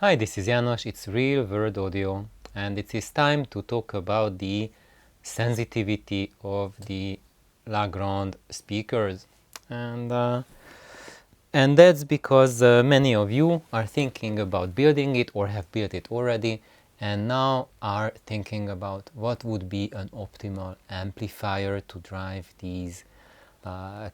Hi, this is János, it's Real World Audio, and it is time to talk about the sensitivity of the Grande speakers. And that's because many of you are thinking about building it or have built it already, and now are thinking about what would be an optimal amplifier to drive these.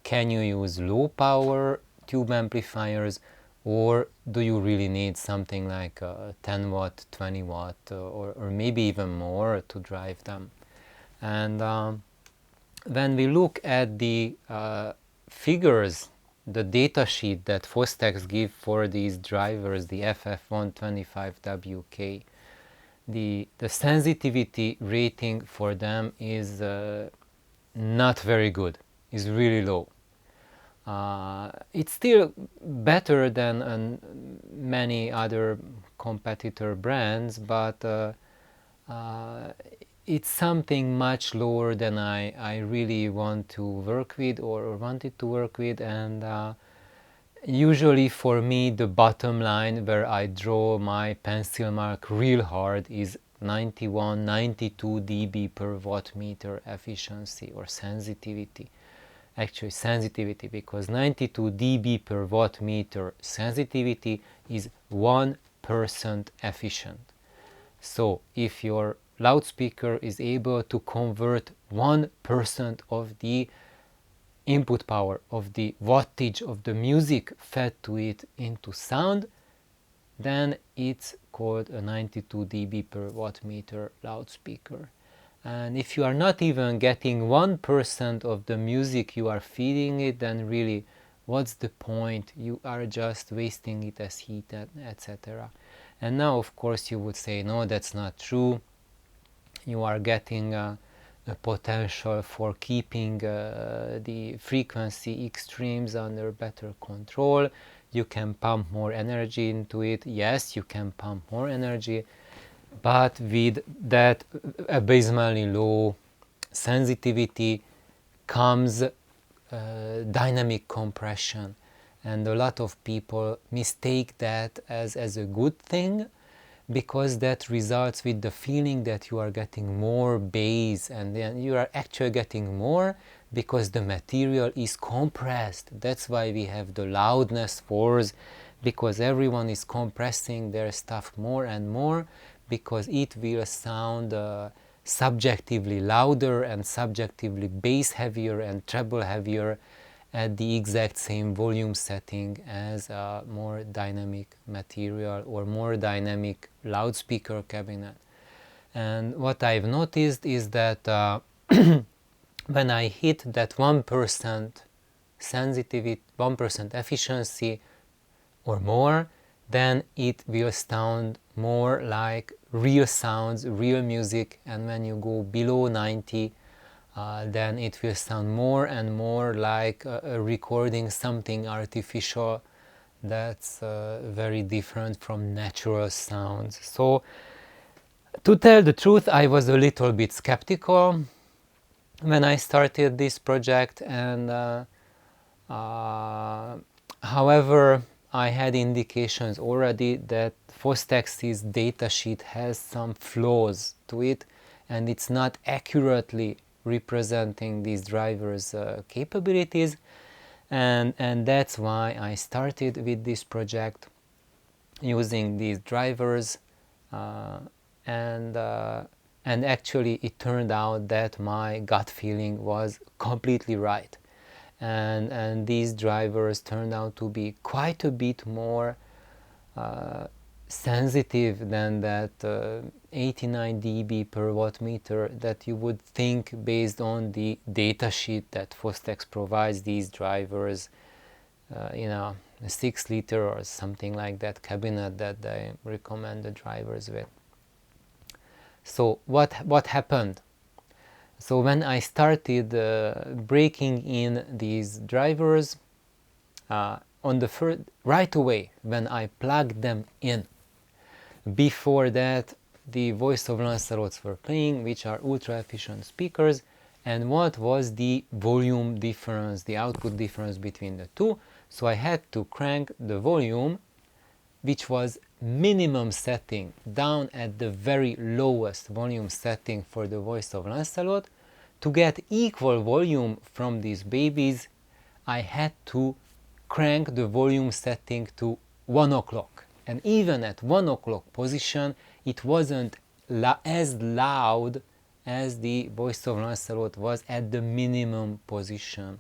Can you use low power tube amplifiers, or do you really need something like 10 watt, 20 watt, or maybe even more to drive them? And when we look at the figures, the data sheet that Fostex give for these drivers, the FF125WK, the sensitivity rating for them is not very good, is really low. It's still better than many other competitor brands, but it's something much lower than I really want to work with or wanted to work with. And usually for me the bottom line where I draw my pencil mark real hard is 91, 92 dB per watt meter efficiency or sensitivity. Actually sensitivity, because 92 dB per watt meter sensitivity is 1% efficient. So if your loudspeaker is able to convert 1% of the input power of the wattage of the music fed to it into sound, then it's called a 92 dB per watt meter loudspeaker. And if you are not even getting 1% of the music you are feeding it, then really what's the point? You are just wasting it as heat, etc. And now of course you would say, no, that's not true. You are getting a potential for keeping the frequency extremes under better control. You can pump more energy into it. Yes, you can pump more energy, but with that abysmally low sensitivity comes dynamic compression, and a lot of people mistake that as a good thing, because that results with the feeling that you are getting more bass, and then you are actually getting more because the material is compressed. That's why we have the loudness wars, because everyone is compressing their stuff more and more, because it will sound subjectively louder and subjectively bass heavier and treble heavier at the exact same volume setting as a more dynamic material or more dynamic loudspeaker cabinet. And what I've noticed is that when I hit that 1% sensitivity, 1% efficiency or more, then it will sound more like real sounds, real music. And when you go below 90, then it will sound more and more like recording something artificial that's very different from natural sounds. So to tell the truth, I was a little bit skeptical when I started this project, and however, I had indications already that Fostex's datasheet has some flaws to it, and it's not accurately representing these drivers' capabilities, and that's why I started with this project using these drivers, and actually it turned out that my gut feeling was completely right. And these drivers turned out to be quite a bit more sensitive than that 89 dB per watt meter that you would think based on the datasheet that Fostex provides these drivers, a 6 liter or something like that cabinet that they recommend the drivers with. So what happened? So when I started breaking in these drivers, on the right away when I plugged them in, before that the voice of Lanzarotes were playing, which are ultra efficient speakers, and what was the volume difference, the output difference between the two? So I had to crank the volume, which was minimum setting, down at the very lowest volume setting for the voice of Lancelot, to get equal volume from these babies, I had to crank the volume setting to 1 o'clock. And even at 1 o'clock position, it wasn't as loud as the voice of Lancelot was at the minimum position.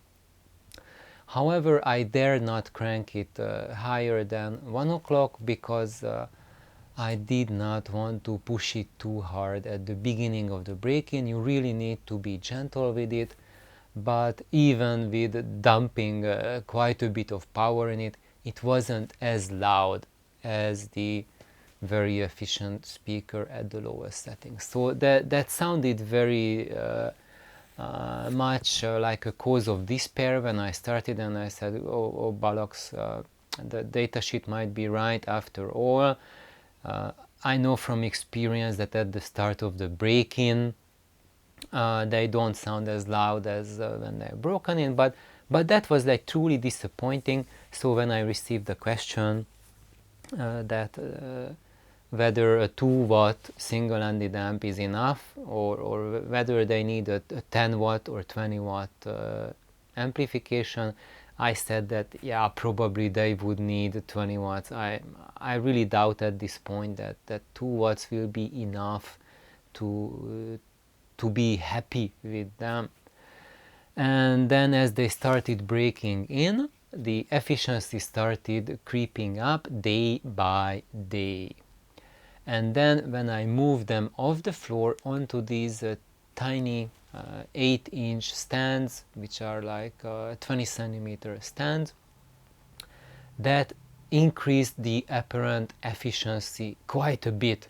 However, I dare not crank it higher than 1 o'clock because I did not want to push it too hard at the beginning of the break-in. You really need to be gentle with it, but even with dumping quite a bit of power in it, it wasn't as loud as the very efficient speaker at the lowest setting. So that sounded very much like a cause of despair when I started, and I said, oh bollocks, the datasheet might be right after all. I know from experience that at the start of the break-in they don't sound as loud as when they're broken in, but that was like truly disappointing. So when I received the question that whether a 2-watt single-ended amp is enough, or whether they need a 10-watt or 20-watt amplification, I said that yeah, probably they would need 20 watts. I really doubt at this point that 2 watts will be enough to be happy with them. And then as they started breaking in, the efficiency started creeping up day by day. And then when I moved them off the floor onto these tiny 8-inch stands, which are like 20 centimeter stands, that increased the apparent efficiency quite a bit.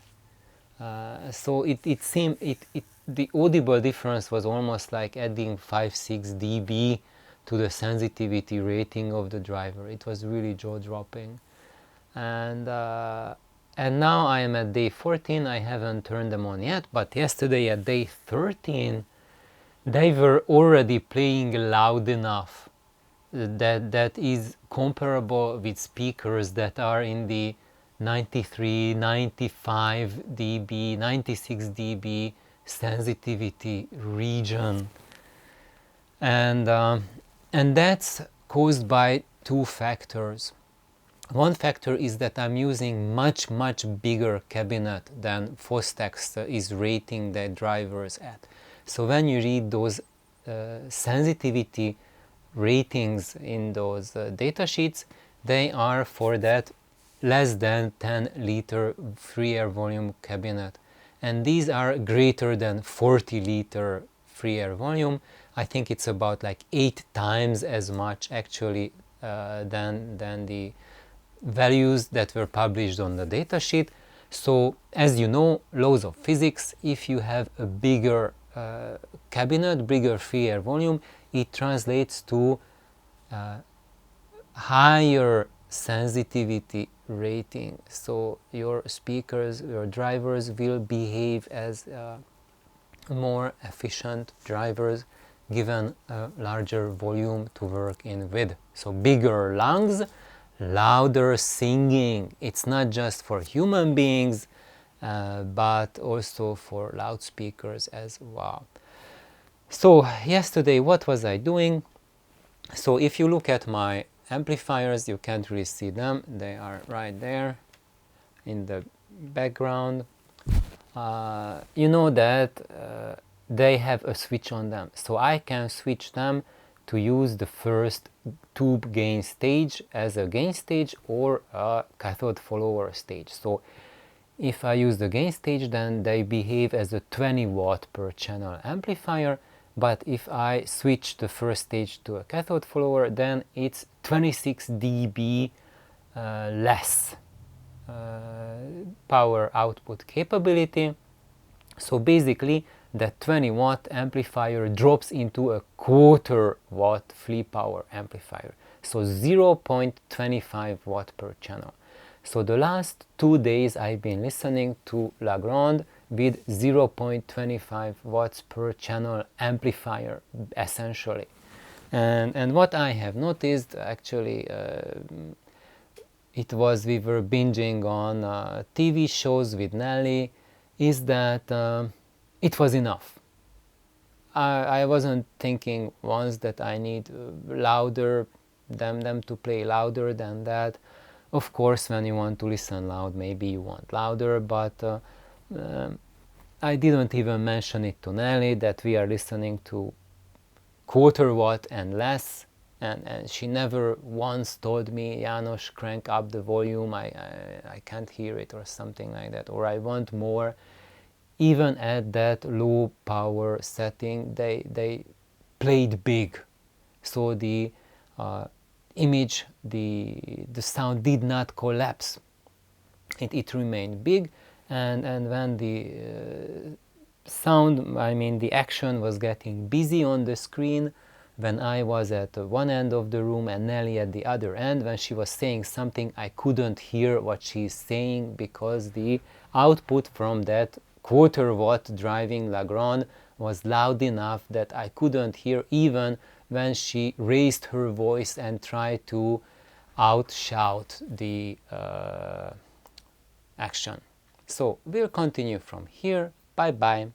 So it seemed the audible difference was almost like adding 5-6 dB to the sensitivity rating of the driver. It was really jaw-dropping. And now I am at day 14. I haven't turned them on yet, but yesterday at day 13 they were already playing loud enough that is comparable with speakers that are in the 93, 95 dB, 96 dB sensitivity region. And that's caused by 2 factors. One factor is that I'm using much bigger cabinet than Fostex is rating their drivers at. So when you read those sensitivity ratings in those data sheets, they are for that less than 10 liter free air volume cabinet, and these are greater than 40 liter free air volume. I think it's about like 8 times as much actually than the values that were published on the datasheet. So as you know, laws of physics, if you have a bigger cabinet, bigger free air volume, it translates to higher sensitivity rating. So your speakers, your drivers will behave as more efficient drivers given a larger volume to work in with. So bigger lungs, louder singing. It's not just for human beings, but also for loudspeakers as well. So yesterday, what was I doing? So if you look at my amplifiers, you can't really see them. They are right there in the background. You know that they have a switch on them. So I can switch them to use the first tube gain stage as a gain stage or a cathode follower stage. So if I use the gain stage, then they behave as a 20 watt per channel amplifier. But if I switch the first stage to a cathode follower, then it's 26 dB less power output capability. So basically that 20 watt amplifier drops into a 1/4 watt free power amplifier. So 0.25 watt per channel. So the last 2 days I've been listening to Grande with 0.25 watts per channel amplifier essentially. And what I have noticed actually, it was we were binging on TV shows with Nelly, is that it was enough. I wasn't thinking once that I need louder, them to play louder than that. Of course, when you want to listen loud, maybe you want louder, but I didn't even mention it to Nelly that we are listening to quarter watt and less, and she never once told me, János, crank up the volume, I can't hear it, or something like that, or I want more. Even at that low power setting, they played big, so the image, the sound did not collapse. It remained big, and when the sound, I mean the action was getting busy on the screen, when I was at one end of the room and Nelly at the other end, when she was saying something, I couldn't hear what she's saying because the output from that quarter watt driving La Grande was loud enough that I couldn't hear even when she raised her voice and tried to outshout the action. So we'll continue from here. Bye bye.